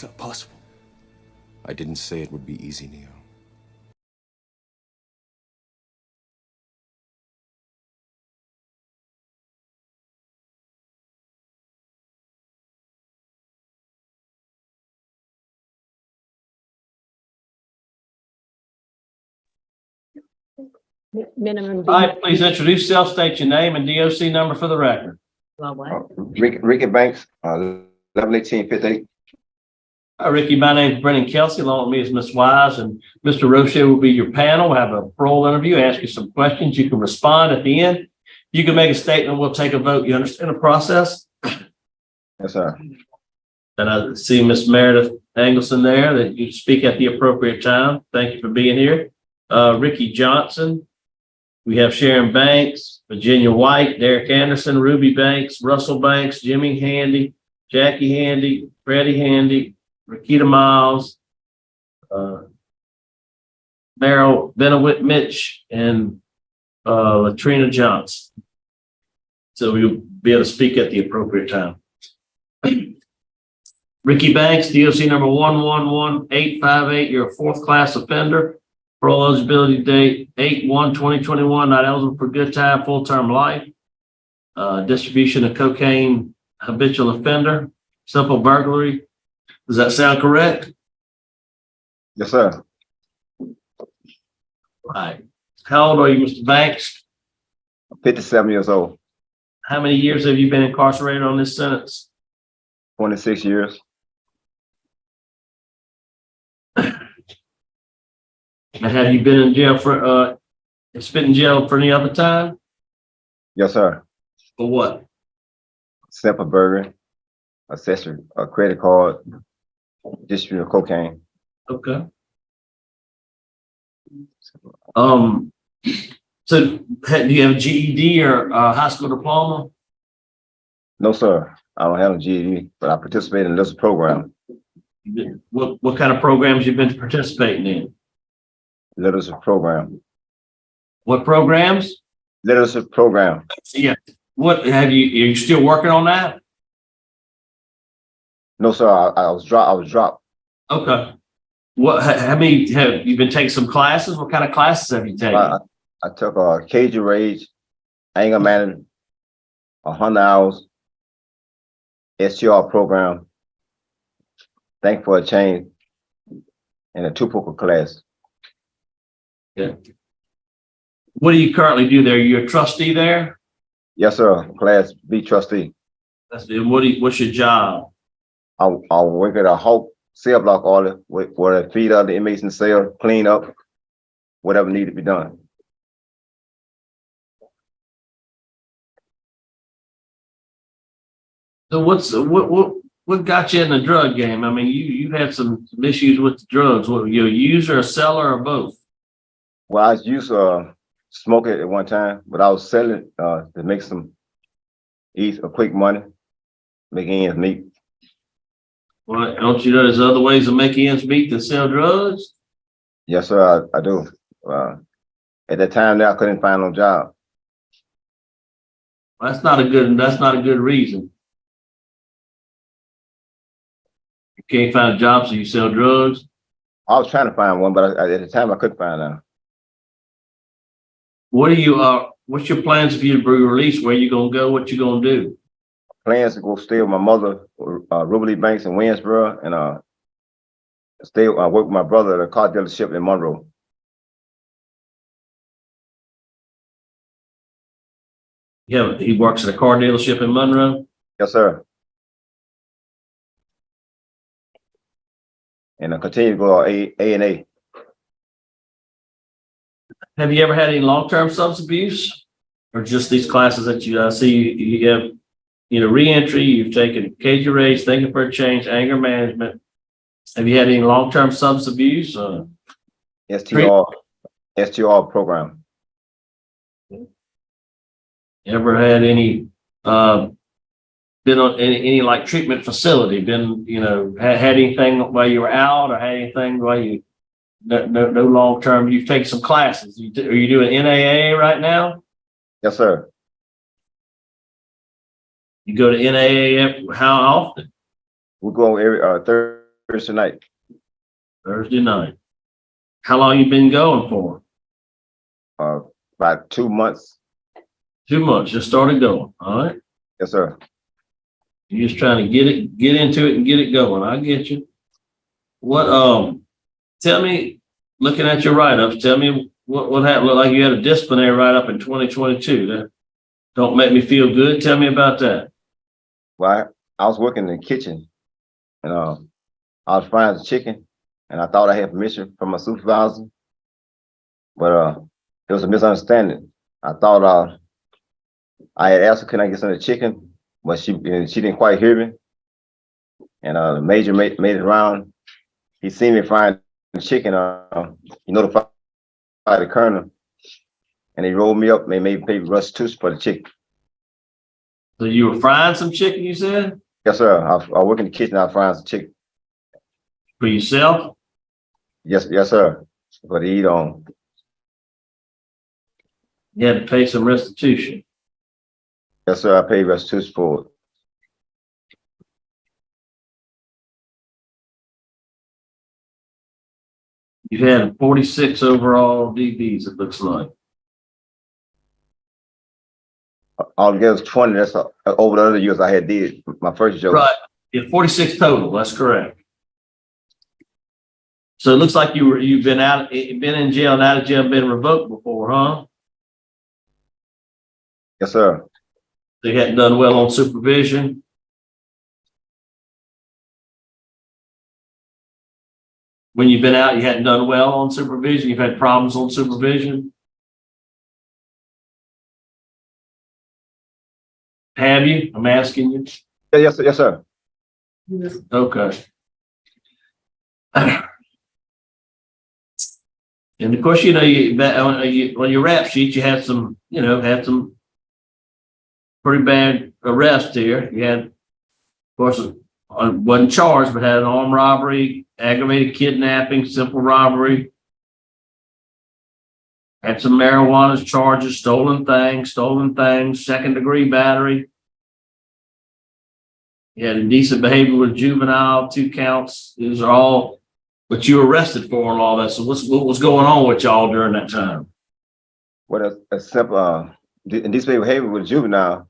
It's not possible. I didn't say it would be easy, Neo. Minimum. All right, please introduce yourself, state your name and DOC number for the record. Ricky Banks, 111858. Hi, Ricky. My name is Brennan Kelsey. Along with me is Ms. Wise, and Mr. Roche will be your panel. We'll have a parole interview, ask you some questions. You can respond at the end. You can make a statement. We'll take a vote. You understand the process? Yes, sir. And I see Ms. Meredith Angelson there, that you speak at the appropriate time. Thank you for being here. Ricky Johnson. We have Sharon Banks, Virginia White, Derek Anderson, Ruby Banks, Russell Banks, Jimmy Handy, Jackie Handy, Freddie Handy, Rakita Miles, Meryl Benowit Mitch, and Latrina Johnson. So we'll be able to speak at the appropriate time. Ricky Banks, DOC number 111858. You're a fourth class offender. Parole eligibility date 8/1/2021. Not eligible for good time, full term life. Distribution of cocaine, habitual offender, simple burglary. Does that sound correct? Yes, sir. Right. How old are you, Mr. Banks? 57 years old, How many years have you been incarcerated on this sentence? 26 years. And have you been in jail for been in jail for any other time? Yes, sir. For what? Simple burger, accessory, a credit card, distribution of cocaine. Okay. So do you have a GED or a high school diploma? No, sir. I don't have a GED, but I participate in this program, What kind of programs you've been participating in? literacy program, What programs? literacy program. Yeah. What have you? Are you still working on that? No, sir. I was dropped. Okay. How many have you been taking some classes? What kind of classes have you taken? I took a cage rage, anger management, 100 hours, STR program, thank for a change, and a two-poker class. Yeah. What do you currently do there? You're a trustee there? Yes, sir. Class B trustee. That's it. What's your job? I'll work at a Hope cell block order where they feed other inmates in the cell, clean up, whatever needed to be done. So what got you in the drug game? I mean, you had some issues with the drugs. What, you a user, a seller, or both? Well, I used to smoke it at one time, but I was selling to make some quick money, make ends meet. Well, don't you know there's other ways of making ends meet than sell drugs? Yes, sir, I do. At that time, there I couldn't find no job. That's not a good reason. You can't find a job, so you sell drugs. I was trying to find one, but at the time I couldn't find one. What's your plans if you be released? Where you gonna go? What you gonna do? Plans to go stay with my mother, Ruby Banks in Winsboro, and work with my brother at a car dealership in Monroe. Yeah, he works at a car dealership in Monroe. Yes, sir. And I continue to go A&A. Have you ever had any long-term substance abuse, or just these classes that you see? You have, reentry. You've taken cage race, thinking for a change, anger management. Have you had any long-term substance abuse? STR program. Ever had any? Been on any like treatment facility? Been had anything while you were out, or had anything while you no long term? You've taken some classes. Are you doing NAA right now? Yes, sir. You go to NAA how often? We go every Thursday night. Thursday night. How long you been going for? About 2 months. 2 months, just started going, all right? Yes, sir. You're just trying to get into it and get it going. I get you. What, tell me, looking at your write-ups, tell me what happened. Looked like you had a disciplinary write-up in 2022. That don't make me feel good. Tell me about that. Well, I was working in the kitchen and I was frying the chicken and I thought I had permission from my supervisor, but it was a misunderstanding. I thought I had asked her, can I get some of the chicken? But she didn't quite hear me. And the major made it around. He seen me frying the chicken. He notified the colonel, and he rolled me up and made me rush tooth for the chicken. So you were frying some chicken, you said? Yes, sir. I work in the kitchen. I was frying some chicken. For yourself? Yes, sir. For to eat on. You had to pay some restitution. Yes, sir. I paid restitution for it. You've had 46 overall DBs, it looks like. Altogether, it's 20. That's over the other years I had did my first job. Right. Yeah, 46 total. That's correct. So it looks like you've been in jail and out of jail, been revoked before, huh? Yes, sir. So you hadn't done well on supervision. When you've been out, you hadn't done well on supervision. You've had problems on supervision. Have you? I'm asking you. Yes, sir. Yes, sir. Okay. And of course, on your rap sheet, you had some, pretty bad arrests here. You had, of course, wasn't charged, but had an armed robbery, aggravated kidnapping, simple robbery. Had some marijuana charges, stolen things, second-degree battery. You had indecent behavior with juvenile, 2 counts. These are all what you were arrested for and all that. So what was going on with y'all during that time? Well, a simple indecent behavior with juvenile.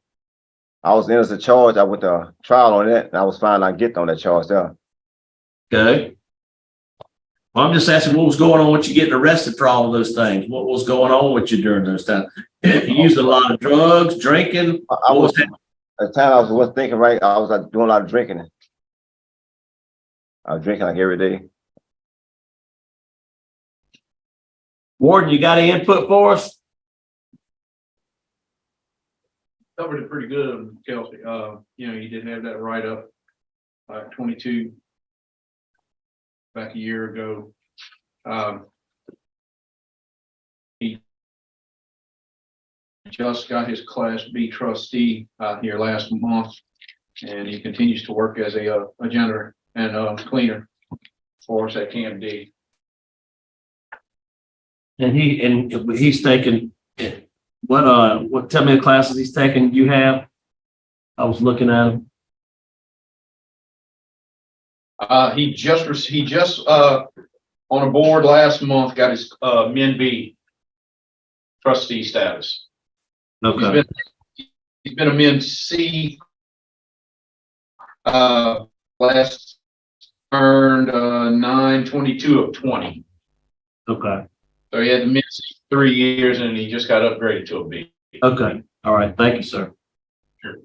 I was in as a charge. I went to trial on that, and I was found not guilty on that charge there. Okay. Well, I'm just asking what was going on with you getting arrested for all of those things. What was going on with you during those times? You used a lot of drugs, drinking. At the time I wasn't thinking right. I was doing a lot of drinking. I was drinking like every day. Warden, you got any input for us? Covered it pretty good, Kelsey. You did have that write up, 22 back a year ago. He just got his Class B trustee here last month, and he continues to work as a janitor and cleaner for us at Camp D. And he's taking what tell me the classes he's taking you have? I was looking at him. He just on a board last month got his Min B trustee status. Okay. He's been a Min C last earned 9/22 of 20. Okay. So he had the Min C 3 years and he just got upgraded to a B. Okay. All right. Thank you, sir. Sure.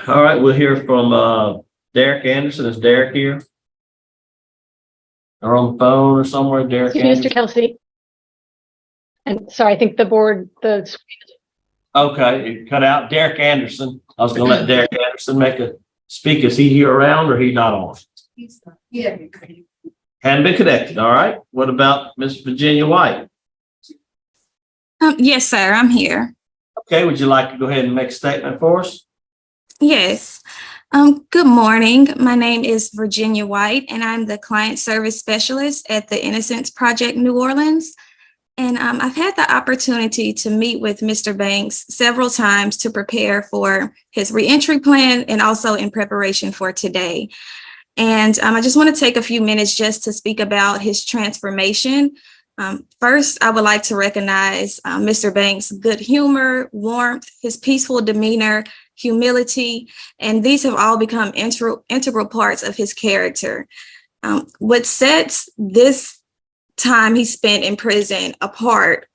All right, we'll hear from Derek Anderson. Is Derek here? Or on the phone or somewhere? Derek Anderson? Mr. Kelsey. And sorry, I think Okay, it cut out. Derek Anderson. I was gonna let Derek Anderson speak. Is he here around or he not on? Yeah. Hadn't been connected. All right. What about Miss Virginia White? Yes, sir. I'm here. Okay, would you like to go ahead and make a statement for us? Yes. Good morning. My name is Virginia White, and I'm the Client Service Specialist at the Innocence Project New Orleans. And I've had the opportunity to meet with Mr. Banks several times to prepare for his reentry plan and also in preparation for today. And I just want to take a few minutes just to speak about his transformation. First, I would like to recognize Mr. Banks' good humor, warmth, his peaceful demeanor, humility, and these have all become integral parts of his character. What sets this time he spent in prison apart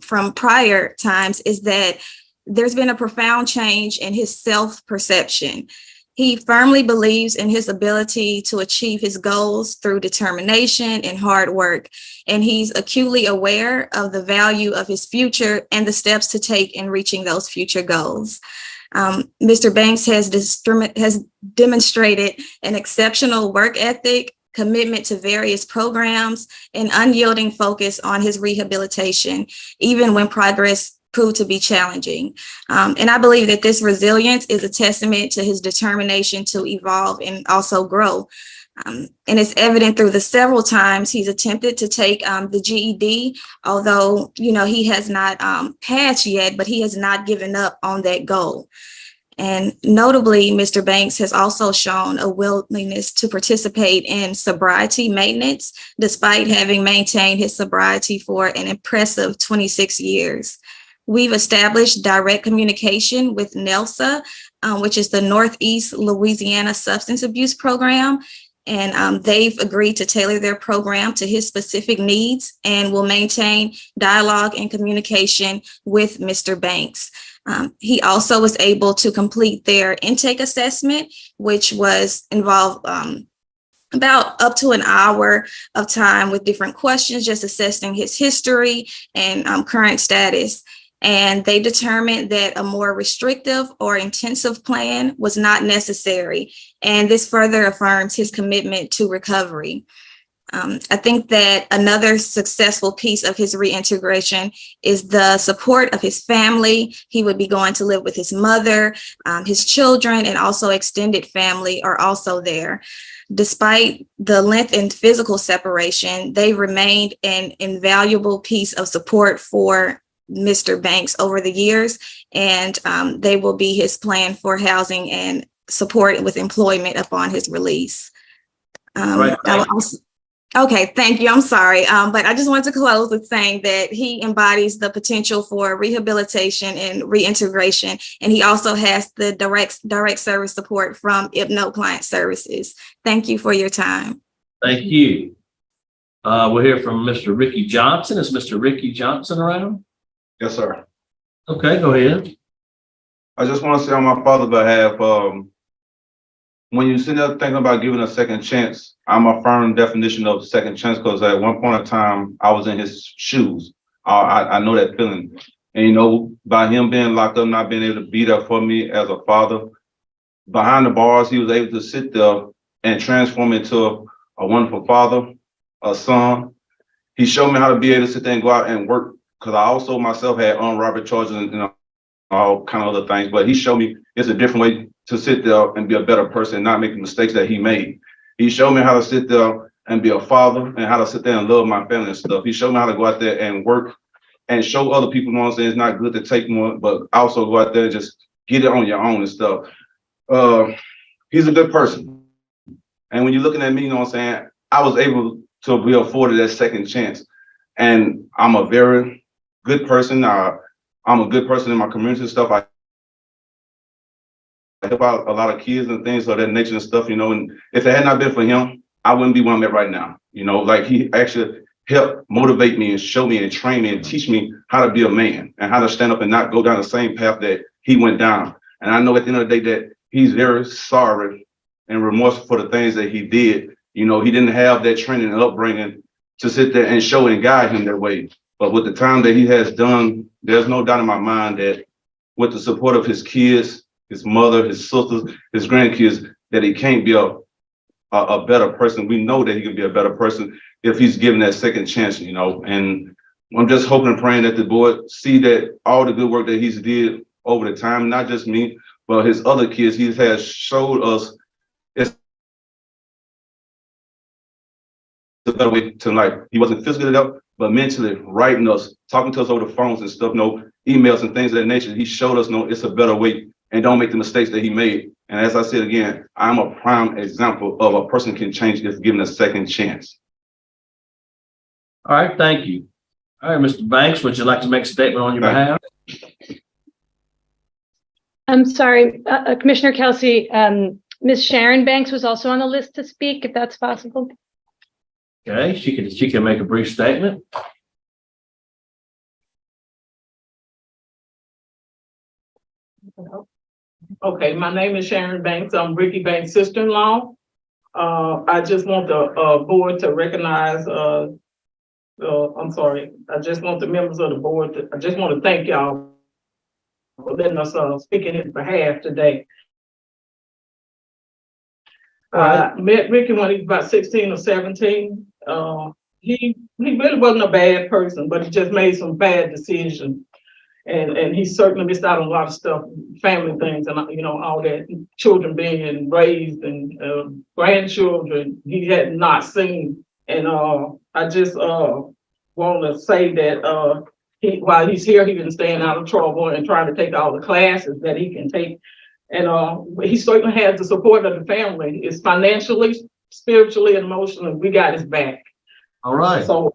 from prior times is that there's been a profound change in his self-perception. He firmly believes in his ability to achieve his goals through determination and hard work, and he's acutely aware of the value of his future and the steps to take in reaching those future goals. Mr. Banks has demonstrated an exceptional work ethic, commitment to various programs, and unyielding focus on his rehabilitation, even when progress proved to be challenging. And I believe that this resilience is a testament to his determination to evolve and also grow. And it's evident through the several times he's attempted to take the GED, although, he has not passed yet, but he has not given up on that goal. And notably, Mr. Banks has also shown a willingness to participate in sobriety maintenance, despite having maintained his sobriety for an impressive 26 years. We've established direct communication with NELSA, which is the Northeast Louisiana Substance Abuse Program. And they've agreed to tailor their program to his specific needs and will maintain dialogue and communication with Mr. Banks. He also was able to complete their intake assessment, which was involved about up to an hour of time with different questions, just assessing his history and current status. And they determined that a more restrictive or intensive plan was not necessary. And this further affirms his commitment to recovery. I think that another successful piece of his reintegration is the support of his family. He would be going to live with his mother, his children, and also extended family are also there. Despite the length and physical separation, they remained an invaluable piece of support for Mr. Banks over the years, and they will be his plan for housing and support with employment upon his release. Right. Okay, thank you. I'm sorry. But I just wanted to close with saying that he embodies the potential for rehabilitation and reintegration. And he also has the direct service support from IPNO Client Services. Thank you for your time. Thank you. We'll hear from Mr. Ricky Johnson. Is Mr. Ricky Johnson around? Yes, sir. Okay, go ahead. I just want to say on my father's behalf, when you sit there thinking about giving a second chance, I'm a firm definition of second chance because at one point in time, I was in his shoes. I know that feeling. And, by him being locked up, not being able to be there for me as a father, behind the bars, he was able to sit there and transform into a wonderful father, a son. He showed me how to be able to sit there and go out and work because I also myself had armed robbery charges and all kind of other things, but he showed me it's a different way to sit there and be a better person and not make the mistakes that he made. He showed me how to sit there and be a father and how to sit there and love my family and stuff. He showed me how to go out there and work and show other people, what I'm saying, it's not good to take more, but also go out there and just get it on your own and stuff. He's a good person. And when you're looking at me, what I'm saying, I was able to be afforded that second chance. And I'm a very good person. I'm a good person in my community and stuff. I help out a lot of kids and things of that nature and stuff, and if it had not been for him, I wouldn't be where I'm at right now. Like he actually helped motivate me and show me and train me and teach me how to be a man and how to stand up and not go down the same path that he went down. And I know at the end of the day that he's very sorry and remorseful for the things that he did. He didn't have that training and upbringing to sit there and show and guide him that way. But with the time that he has done, there's no doubt in my mind that with the support of his kids, his mother, his sisters, his grandkids, that he can't be a better person. We know that he can be a better person if he's given that second chance, and I'm just hoping and praying that the board see that all the good work that he's did over the time, not just me, but his other kids, he has showed us it's a better way to life. He wasn't physically but mentally writing us, talking to us over the phones and stuff, emails and things of that nature. He showed us, it's a better way and don't make the mistakes that he made. And as I said again, I'm a prime example of a person can change if given a second chance. All right, thank you. All right, Mr. Banks, would you like to make a statement on your behalf? I'm sorry, Commissioner Kelsey, Ms. Sharon Banks was also on the list to speak, if that's possible. Okay, she can make a brief statement. Okay, my name is Sharon Banks. I'm Ricky Banks' sister-in-law. I just want the board to recognize, I'm sorry, I just want the members of the board I just want to thank y'all for letting us speak in his behalf today. I met Ricky when he was about 16 or 17. He really wasn't a bad person, but he just made some bad decisions. And he certainly missed out on a lot of stuff, family things, and all that, children being raised and grandchildren he had not seen. And I just want to say that while he's here, he's been staying out of trouble and trying to take all the classes that he can take. And he certainly has the support of the family. It's financially, spiritually, and emotionally. We got his back. All right. So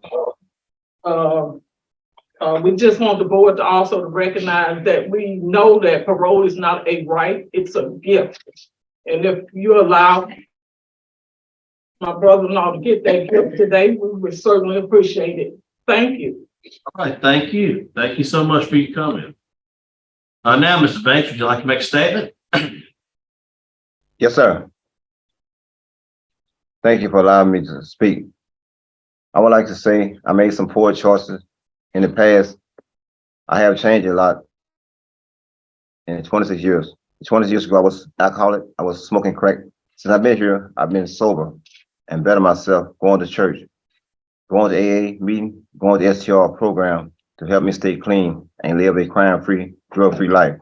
we just want the board to also recognize that we know that parole is not a right, it's a gift. And if you allow my brother-in-law to get that gift today, we would certainly appreciate it. Thank you. All right, thank you. Thank you so much for your comment. Now, Mr. Banks, would you like to make a statement? Yes, sir. Thank you for allowing me to speak. I would like to say I made some poor choices in the past. I have changed a lot in 26 years. 26 years ago, I was alcoholic. I was smoking crack. Since I've been here, I've been sober and better myself, going to church, going to AA meeting, going to STR program to help me stay clean and live a crime-free, drug-free life.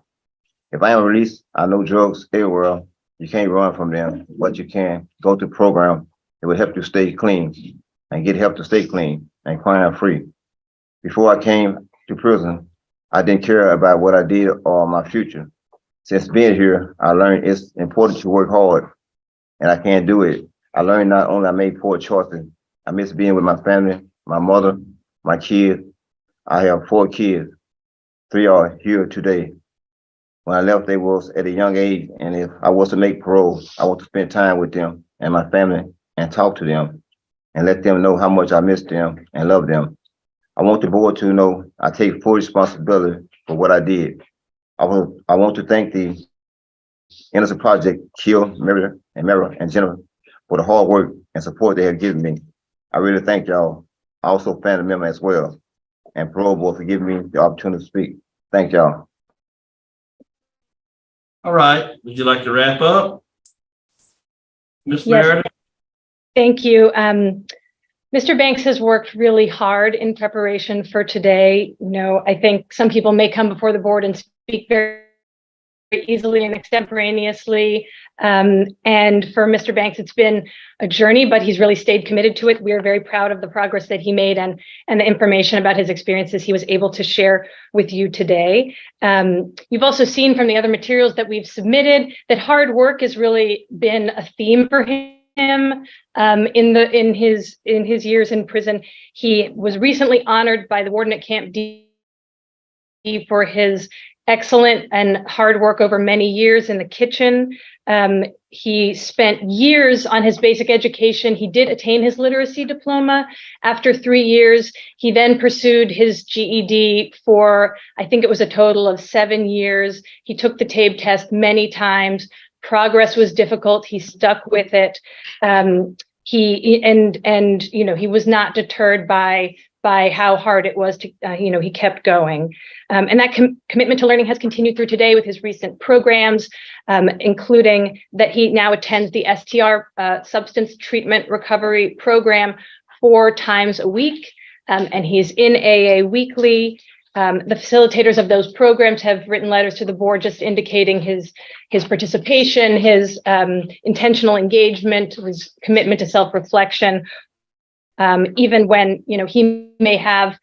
If I am released, I know drugs everywhere. You can't run from them, but you can go to program. It will help you stay clean and get help to stay clean and crime-free. Before I came to prison, I didn't care about what I did or my future. Since being here, I learned it's important to work hard, and I can't do it. I learned not only I made poor choices, I miss being with my family, my mother, my kids. I have 4 kids. 3 are here today. When I left, they was at a young age, and if I was to make parole, I want to spend time with them and my family and talk to them and let them know how much I miss them and love them. I want the board to know I take full responsibility for what I did. I want to thank the Innocent Project, Kill, Mary, and Jennifer for the hard work and support they have given me. I really thank y'all. I also family member as well, and parole board for giving me the opportunity to speak. Thank y'all. All right. Would you like to wrap up? Ms. Yes. Meredith? Thank you. Mr. Banks has worked really hard in preparation for today. I think some people may come before the board and speak very easily and extemporaneously. And for Mr. Banks, it's been a journey, but he's really stayed committed to it. We are very proud of the progress that he made and the information about his experiences he was able to share with you today. You've also seen from the other materials that we've submitted that hard work has really been a theme for him. In his years in prison. He was recently honored by the warden at Camp D for his excellent and hard work over many years in the kitchen. He spent years on his basic education. He did attain his literacy diploma. After 3 years, he then pursued his GED for, I think it was a total of 7 years. He took the TABE test many times. Progress was difficult. He stuck with it. He was not deterred by how hard it was to, he kept going. And that commitment to learning has continued through today with his recent programs, including that he now attends the STR Substance Treatment Recovery Program 4 times a week. And he's in AA weekly. The facilitators of those programs have written letters to the board just indicating his participation, his intentional engagement, his commitment to self-reflection. even when, he may have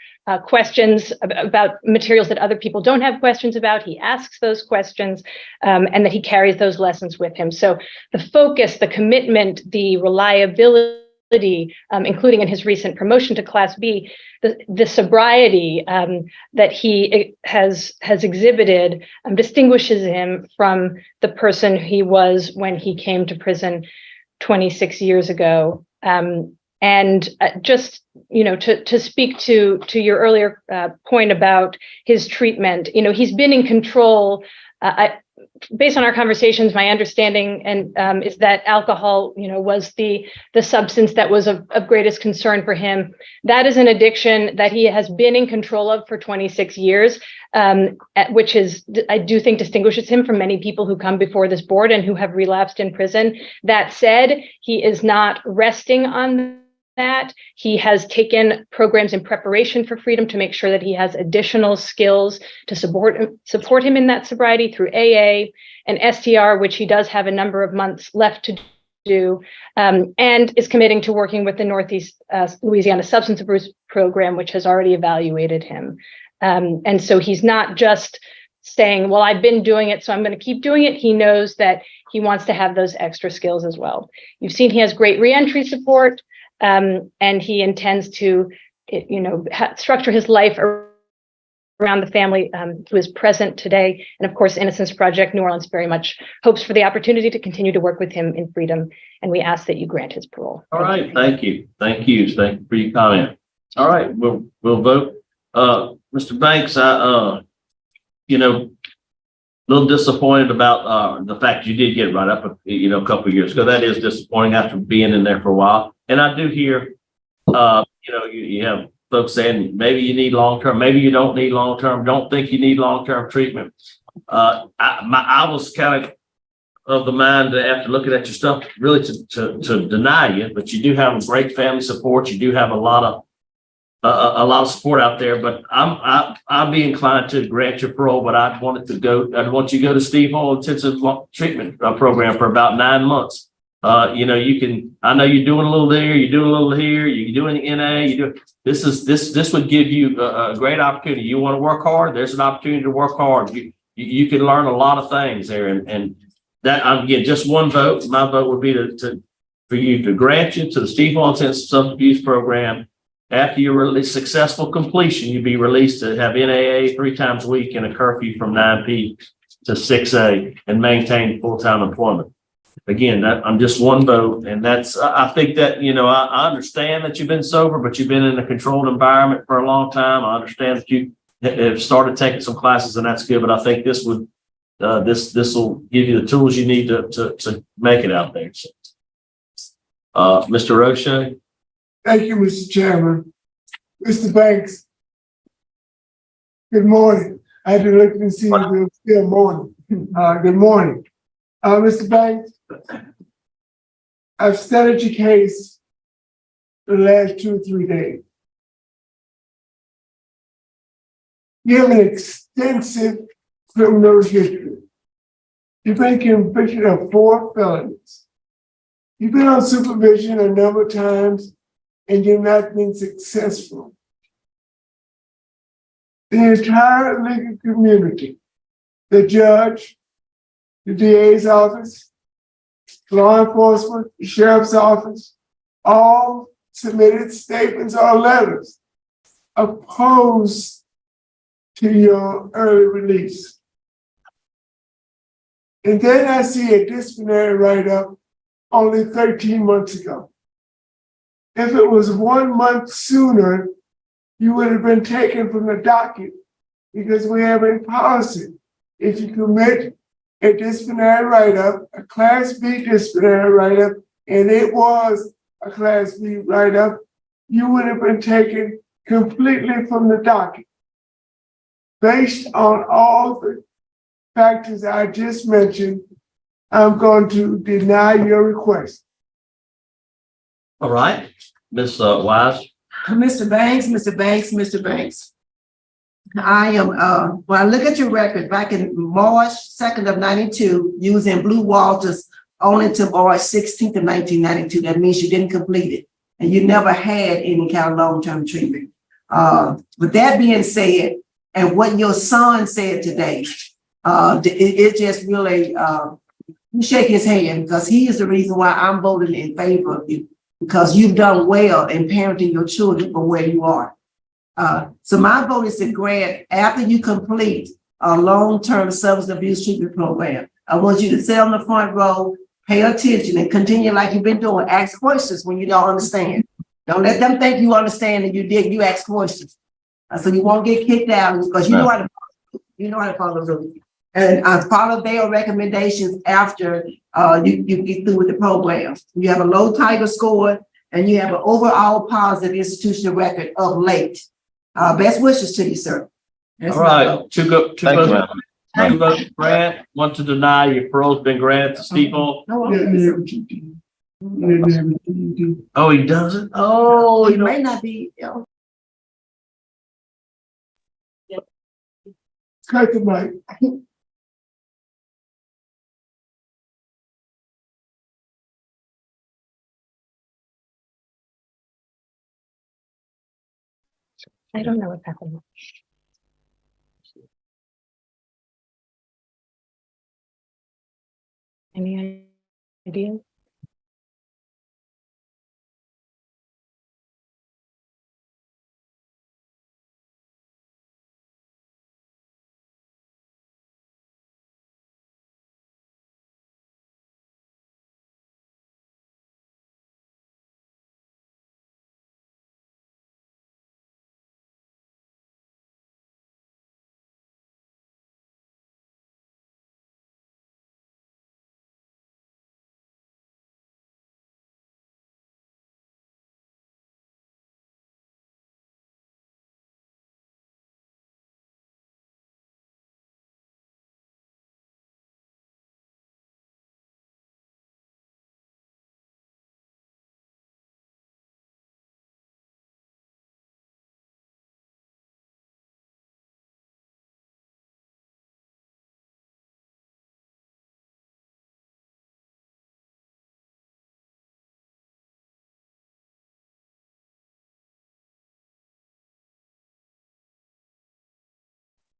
questions about materials that other people don't have questions about. He asks those questions, and that he carries those lessons with him. So the focus, the commitment, the reliability, including in his recent promotion to Class B, the sobriety that he has exhibited distinguishes him from the person he was when he came to prison 26 years ago. And just, to speak to your earlier point about his treatment, he's been in control. Based on our conversations, my understanding is that alcohol, was the substance that was of greatest concern for him. That is an addiction that he has been in control of for 26 years, which is, I do think, distinguishes him from many people who come before this board and who have relapsed in prison. That said, he is not resting on that. He has taken programs in preparation for freedom to make sure that he has additional skills to support him in that sobriety through AA and STR, which he does have a number of months left to do, and is committing to working with the Northeast Louisiana Substance Abuse Program, which has already evaluated him. And so he's not just saying, well, I've been doing it, so I'm going to keep doing it. He knows that he wants to have those extra skills as well. You've seen he has great reentry support. And he intends to, structure his life around the family who is present today. And of course, Innocence Project New Orleans very much hopes for the opportunity to continue to work with him in freedom. And we ask that you grant his parole. All right. Thank you. Thank you for your comment. All right. We'll vote. Mr. Banks, a little disappointed about the fact you did get right up, a couple of years ago. That is disappointing after being in there for a while. And I do hear, you have folks saying maybe you need long-term, maybe you don't need long-term, don't think you need long-term treatment. I was kind of the mind that after looking at your stuff, really to deny you, but you do have a great family support. You do have a lot of support out there, but I'd be inclined to grant your parole, but I'd want you to go to Steve Hall Intensive Treatment Program for about 9 months. I know you're doing a little there, you're doing a little here, you're doing NA, this would give you a great opportunity. You want to work hard, there's an opportunity to work hard. You can learn a lot of things there. And that, again, just one vote. My vote would be for you to grant you to the Steve Hall Intensive Substance Abuse Program. After your successful completion, you'll be released to have NAA 3 times a week and a curfew from 9 p to 6 a and maintain full-time employment. Again, I'm just one vote. And I think that, I understand that you've been sober, but you've been in a controlled environment for a long time. I understand that you have started taking some classes, and that's good. But I think this will give you the tools you need to make it out there. So, Mr. Roche. Thank you, Mr. Chairman. Mr. Banks, good morning. I had to look and see if it was still morning. Good morning. Mr. Banks, I've studied your case for the last 2 or 3 days. You have an extensive criminal history. You've been convicted of 4 felonies. You've been on supervision a number of times, and you've not been successful. The entire legal community, the judge, the DA's office, law enforcement, the sheriff's office, all submitted statements or letters opposed to your early release. And then I see a disciplinary write-up only 13 months ago. If it was 1 month sooner, you would have been taken from the docket, because we have a policy. If you commit a disciplinary write-up, a Class B disciplinary write-up, and it was a Class B write-up, you would have been taken completely from the docket. Based on all the factors I just mentioned, I'm going to deny your request. All right, Ms. Wise. Mr. Banks. I am, when I look at your record, back in March 2nd of 92, you was in Blue Walters only to March 16th of 1992. That means you didn't complete it. and you never had any kind of long-term treatment. With that being said, and what your son said today, it just really, you shake his hand because he is the reason why I'm voting in favor of you, because you've done well in parenting your children from where you are. So my vote is to grant, after you complete a long-term substance abuse treatment program, I want you to sit on the front row, pay attention, and continue like you've been doing. Ask questions when you don't understand. Don't let them think you understand and you did. You ask questions, so you won't get kicked out because you know how to follow the rules. And follow their recommendations after you get through with the program. You have a low Tiger score and you have an overall positive institutional record of late. Best wishes to you, sir. That's All right, two votes grant, one to deny. Your parole's been granted to Steve Hall. Oh, he doesn't? Oh, he may not be. Cut the mic. I don't know what's happening. Any ideas?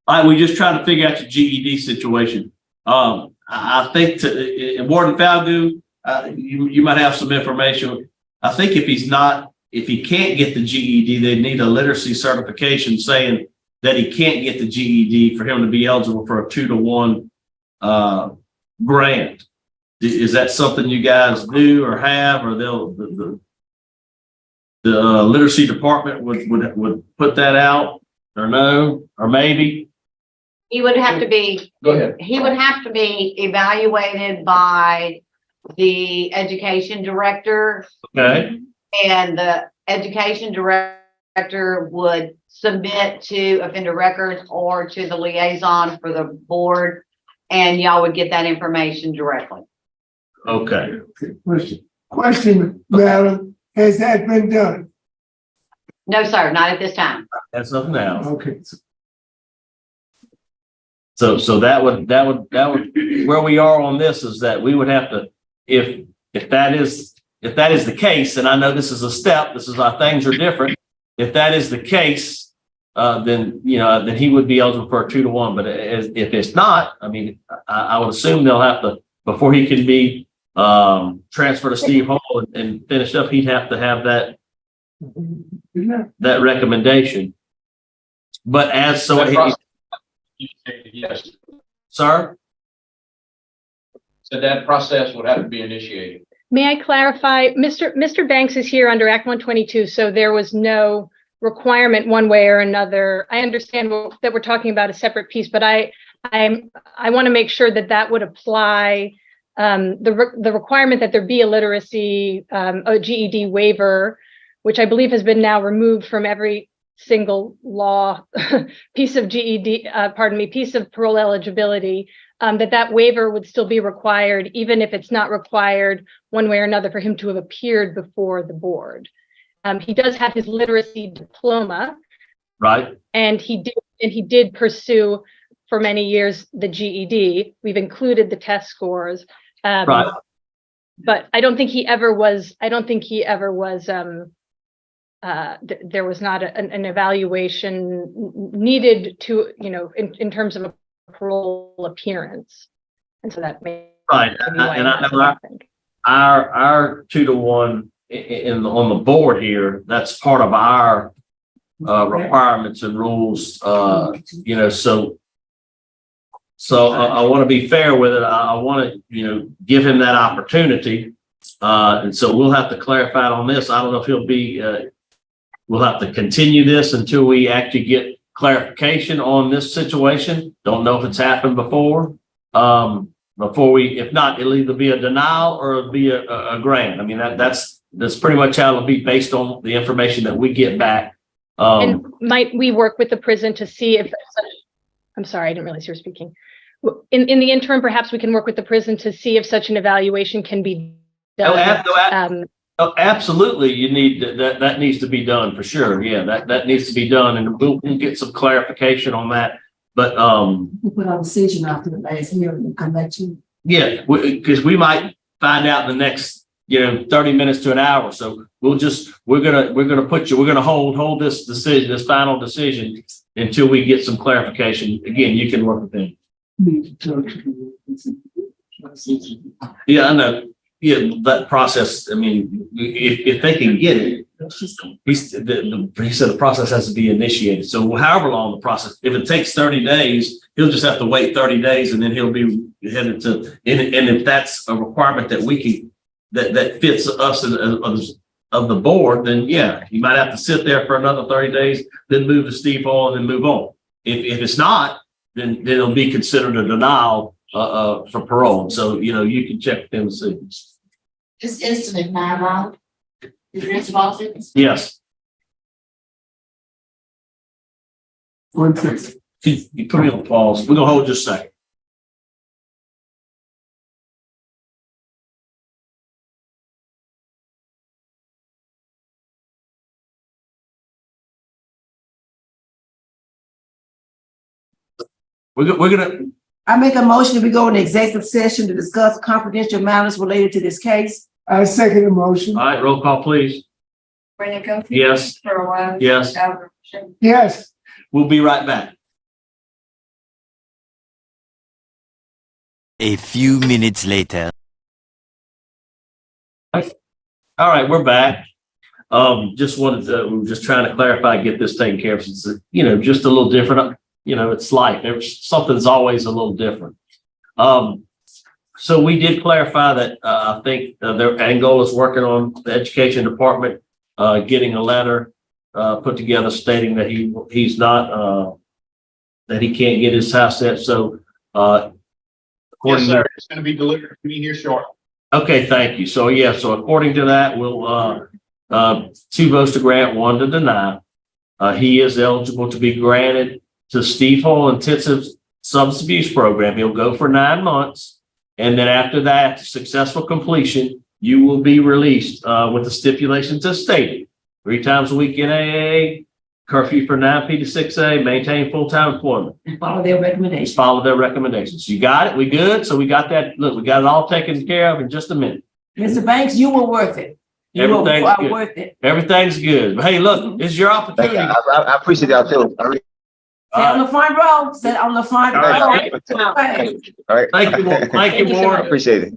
All right, we just trying to figure out your GED situation. I think Warden Falgout, you might have some information. I think if he can't get the GED, they need a literacy certification saying that he can't get the GED for him to be eligible for a 2-to-1 grant. Is that something you guys do or have, or the literacy department would put that out, or no, or maybe? He would have to be, Go ahead. he would have to be evaluated by the education director, Okay. and the education director would submit to offender records or to the liaison for the board, and y'all would get that information directly. Okay. Question, madam, has that been done? No, sir, not at this time. That's something else. Okay. So that would where we are on this is that we would have to, if that is the case, and I know this is a step, this is how things are different. If that is the case, then he would be eligible for a 2-to-1. But if it's not, I mean, I would assume they'll have to, before he can be transferred to Steve Hall and finished up, he'd have to have that recommendation. But as so. Yes. Sir? So that process would have to be initiated. May I clarify? Mr. Banks is here under Act 122, so there was no requirement one way or another. I understand that we're talking about a separate piece, but I want to make sure that would apply. The requirement that there be a literacy, a GED waiver, which I believe has been now removed from every single law piece of piece of parole eligibility, that waiver would still be required, even if it's not required one way or another for him to have appeared before the board. He does have his literacy diploma, Right. and he did pursue for many years the GED. We've included the test scores. Right. but I don't think he ever was, there was not an evaluation needed to, in terms of a parole appearance. And so that may. Right, and I know our 2-to-1 on the board here, that's part of our requirements and rules, so I want to be fair with it. I want to, give him that opportunity. And so we'll have to clarify it on this. I don't know if he'll be, we'll have to continue this until we actually get clarification on this situation. Don't know if it's happened before. If not, it'll either be a denial or it'll be a grant. I mean, that's pretty much how it'll be based on the information that we get back. And might we work with the prison to see if, I'm sorry, I didn't realize you were speaking. In the interim, perhaps we can work with the prison to see if such an evaluation can be done. Absolutely. You need that needs to be done for sure. Yeah, that needs to be done, and we'll get some clarification on that. But We put our decision after the last hearing and come back to you. yeah, because we might find out in the next 30 minutes to an hour. So we're gonna hold this decision, this final decision, until we get some clarification. Again, you can work with them. Yeah, I know. Yeah, that process. I mean, if they can get it, he said the process has to be initiated. So however long the process, if it takes 30 days, he'll just have to wait 30 days, and then he'll be headed to. And if that's a requirement that we can, that fits us of the board, then yeah, you might have to sit there for another 30 days, then move to Steve Hall, and then move on. If it's not, then it'll be considered a denial for parole. So you can check with them and see. This incident, $9. Is there responsibility? Yes. One second. You put me on pause. We're gonna hold just a second. We're gonna. I make a motion that we go into executive session to discuss confidential matters related to this case. I second the motion. All right, roll call, please. Brandon Coffey? Yes. Farwell? Yes. Albert? Yes. We'll be right back. A few minutes later. All right, we're back. Just wanted to, we were just trying to clarify, get this taken care of. It's, just a little different. It's life. Something's always a little different. So we did clarify that I think Angola is working on the education department, getting a letter put together stating that he's not that he can't get his house set. So Yes, sir. It's going to be delivered to me here shortly. Okay, thank you. So yeah, so according to that, we'll 2 votes to grant, 1 to deny. He is eligible to be granted to Steve Hall Intensive Substance Abuse Program. He'll go for 9 months. And then after that, successful completion, you will be released with the stipulations as stated. 3 times a week in AA, curfew for 9 p to 6 a, maintain full-time employment. And follow their recommendations. Follow their recommendations. You got it? We good? So we got that. Look, we got it all taken care of in just a minute. Mr. Banks, you were worth it. You were Everything's good. worth it. Everything's good. But hey, look, it's your Thank opportunity. you. I appreciate y'all too. Sit on the front row. Sit on the front All row. right. All right. Thank you, Ward. Thank you, I Ward. appreciate it.